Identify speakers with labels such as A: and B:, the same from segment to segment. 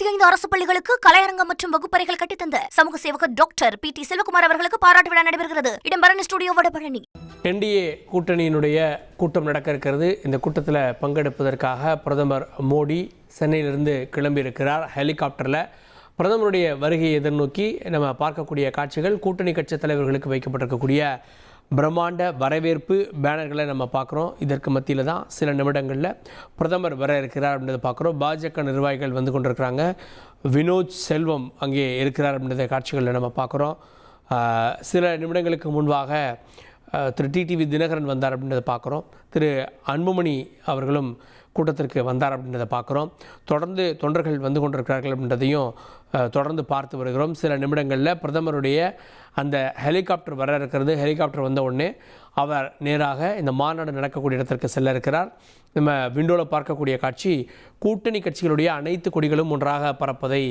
A: 25 அரசு பள்ளிகளுக்கு கலையரங்கம் மற்றும் வகுப்பறைகள் கட்டித்தந்த சமூக சேவகர் டாக்டர் PT செல்வகுமார் அவர்களுக்கு பாராட்டு விழா நடைபெறுகிறது. இடம்பெறும் ஸ்டுடியோ வடபழனி.
B: NDA கூட்டணியினுடைய கூட்டம் நடக்க இருக்கிறது. இந்த கூட்டத்தில் பங்கெடுப்பதற்காக பிரதமர் மோடி சென்னையிலிருந்து கிளம்பியிருக்கிறார். ஹெலிகாப்டரில் பிரதமருடைய வருகையை எதிர்நோக்கி நம்ம பார்க்கக்கூடிய காட்சிகள், கூட்டணி கட்சி தலைவர்களுக்கு வைக்கப்பட்டிருக்கக்கூடிய பிரம்மாண்ட வரவேற்பு பேனர்களை நம்ம பார்க்குறோம். இதற்கு மத்தியில் தான் சில நிமிடங்களில் பிரதமர் வர இருக்கிறார் அப்படின்றத பார்க்குறோம். பாஜக நிர்வாகிகள் வந்து கொண்டிருக்கிறாங்க. வினோத் செல்வம் அங்கே இருக்கிறார் அப்படின்றத காட்சிகளில் நம்ம பார்க்குறோம். சில நிமிடங்களுக்கு முன்பாக திரு டிடிவி தினகரன் வந்தார் அப்படின்றத பார்க்குறோம். திரு அன்புமணி அவர்களும் கூட்டத்திற்கு வந்தார் அப்படின்றத பார்க்குறோம். தொடர்ந்து தொண்டர்கள் வந்து கொண்டிருக்கிறார்கள் அப்படின்றதையும் தொடர்ந்து பார்த்து வருகிறோம். சில நிமிடங்களில் பிரதமருடைய அந்த ஹெலிகாப்டர் வர இருக்கிறது. ஹெலிகாப்டர் வந்த உடனே அவர் நேராக இந்த மாநாடு நடக்கக்கூடிய இடத்திற்கு செல்ல இருக்கிறார். நம்ம விண்டோவில் பார்க்கக்கூடிய காட்சி, கூட்டணி கட்சிகளுடைய அனைத்து கொடிகளும் ஒன்றாக பறப்பதை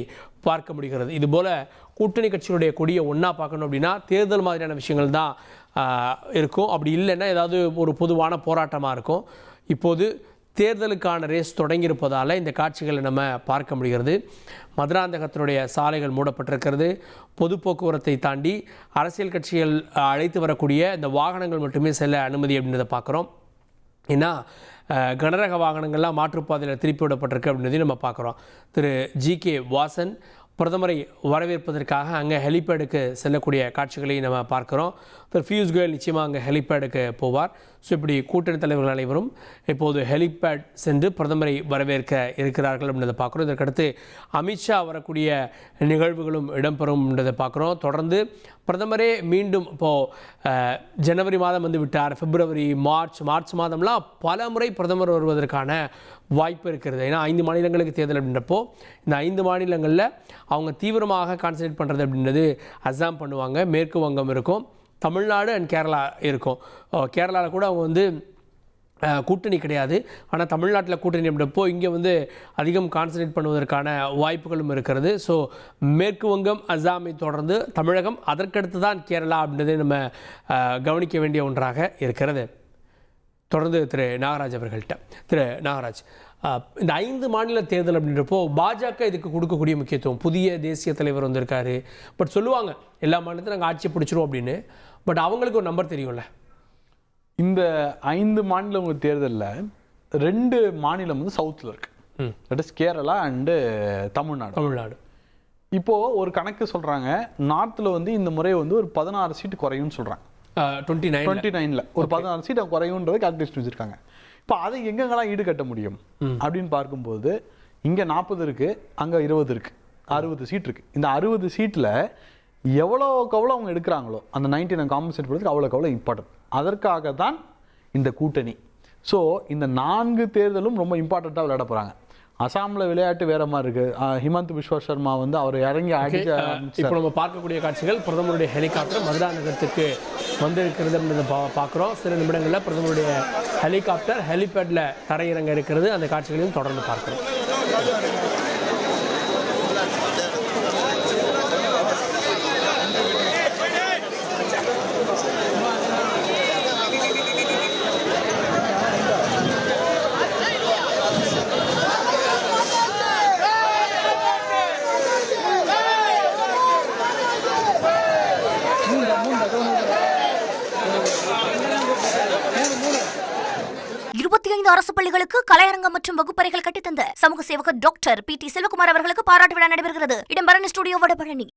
B: பார்க்க முடிகிறது. இதுபோல் கூட்டணி கட்சிகளுடைய கொடியை ஒன்றா பார்க்கணும் அப்படின்னா தேர்தல் மாதிரியான விஷயங்கள் தான் இருக்கும். அப்படி இல்லைன்னா ஏதாவது ஒரு பொதுவான போராட்டமாக இருக்கும். இப்போது தேர்தலுக்கான ரேஸ் தொடங்கியிருப்பதால் இந்த காட்சிகளை நம்ம பார்க்க முடிகிறது. மதுராந்தகத்தினுடைய சாலைகள் மூடப்பட்டிருக்கிறது. பொது போக்குவரத்தை தாண்டி அரசியல் கட்சிகள் அழைத்து வரக்கூடிய இந்த வாகனங்கள் மட்டுமே செல்ல அனுமதி அப்படின்றத பார்க்குறோம். ஏன்னா கனரக வாகனங்கள்லாம் மாற்றுப்பாதையில் திருப்பி விடப்பட்டிருக்கு அப்படின்றதையும் நம்ம பார்க்குறோம். திரு GK வாசன் பிரதமரை வரவேற்பதற்காக அங்கே ஹெலிபேடுக்கு செல்லக்கூடிய காட்சிகளையும் நம்ம பார்க்குறோம். திரு பியூஷ் கோயல் நிச்சயமாக அங்கே ஹெலிபேடுக்கு போவார். ஸோ இப்படி கூட்டணி தலைவர்கள் அனைவரும் இப்போது ஹெலிபேட் சென்று பிரதமரை வரவேற்க இருக்கிறார்கள் அப்படின்றத பார்க்குறோம். இதற்கடுத்து அமித்ஷா வரக்கூடிய நிகழ்வுகளும் இடம்பெறும் என்றதை பார்க்குறோம். தொடர்ந்து பிரதமரே மீண்டும் இப்போது ஜனவரி மாதம் வந்து விட்டார். பிப்ரவரி, மார்ச் மாதம்லாம் பல முறை பிரதமர் வருவதற்கான வாய்ப்பு இருக்கிறது. ஏன்னா 5 மாநிலங்களுக்கு தேர்தல் அப்படின்றப்போ இந்த 5 மாநிலங்களில் அவங்க தீவிரமாக கான்சன்ட்ரேட் பண்ணுறது அப்படின்றது அஸ்ஸாம் பண்ணுவாங்க, மேற்கு வங்கம் இருக்கும், தமிழ்நாடு அண்ட் கேரளா இருக்கும். கேரளாவில் கூட அவங்க வந்து கூட்டணி கிடையாது. ஆனால் தமிழ்நாட்டில் கூட்டணி அப்படின்றப்போ இங்கே வந்து அதிகம் கான்சன்ட்ரேட் பண்ணுவதற்கான வாய்ப்புகளும் இருக்கிறது. ஸோ மேற்கு வங்கம், அஸ்ஸாமை தொடர்ந்து தமிழகம், அதற்கடுத்து தான் கேரளா அப்படின்றதை நம்ம கவனிக்க வேண்டிய ஒன்றாக இருக்கிறது. தொடர்ந்து திரு நாகராஜ் அவர்கள்ட்ட. திரு நாகராஜ், இந்த 5 மாநில தேர்தல் அப்படின்றப்போ பாஜக இதுக்கு கொடுக்கக்கூடிய முக்கியத்துவம், புதிய தேசிய தலைவர் வந்திருக்காரு. பட் சொல்லுவாங்க எல்லா மாநிலத்தையும் நாங்கள் ஆட்சி பிடிச்சிரும் அப்படின்னு. பட் அவங்களுக்கு ஒரு நம்பர் தெரியும்ல.
C: இந்த 5 மாநில தேர்தலில் 2 மாநிலம் வந்து சவுத்தில் இருக்கு. That is Kerala and Tamil Nadu. இப்போது ஒரு கணக்கு சொல்கிறாங்க, நார்த்தில் வந்து இந்த முறை வந்து ஒரு 16 சீட்டு குறையும்னு சொல்கிறாங்க. 29ல் ஒரு 16 சீட் குறையும்ன்றது கால்குலேஷன் வச்சுருக்காங்க. இப்போ அதை எங்கெங்கெல்லாம் ஈடுகட்ட முடியும் அப்படின்னு பார்க்கும்போது இங்கே 40 இருக்குது, அங்கே 20 இருக்குது, 60 சீட் இருக்குது. இந்த 60 சீட்டில் எவ்வளோக்கு எவ்வளோ அவங்க எடுக்கிறாங்களோ அந்த 19 காம்பன்சேட் பண்ணுறதுக்கு அவ்வளோக்கு எவ்வளோ இம்பார்ட்டன்ட். அதற்காக தான் இந்த கூட்டணி. ஸோ இந்த 4 தேர்தலும் ரொம்ப இம்பார்ட்டண்ட்டாக விளையாட போகிறாங்க. அசாமில் விளையாட்டு வேற மாதிரி இருக்குது. ஹிமந்த் பிஸ்வா சர்மா வந்து அவர் இறங்கி
B: இப்போ நம்ம பார்க்கக்கூடிய காட்சிகள், பிரதமருடைய ஹெலிகாப்டர் மதுராந்தகத்துக்கு வந்திருக்கிறது அப்படின்றத பார்க்குறோம். சில நிமிடங்களில் பிரதமருடைய ஹெலிகாப்டர் ஹெலிபேடில் தரையிறங்க இருக்கிறது. அந்த காட்சிகளையும் தொடர்ந்து பார்க்குறோம்.
A: 25 அரசு பள்ளிகளுக்கு கலையரங்கம் மற்றும் வகுப்பறைகள் கட்டித்தந்த சமூக சேவகர் டாக்டர் PT செல்வகுமார் அவர்களுக்கு பாராட்டு விழா நடைபெறுகிறது. இடம்பெறும் ஸ்டுடியோ வடபழனி.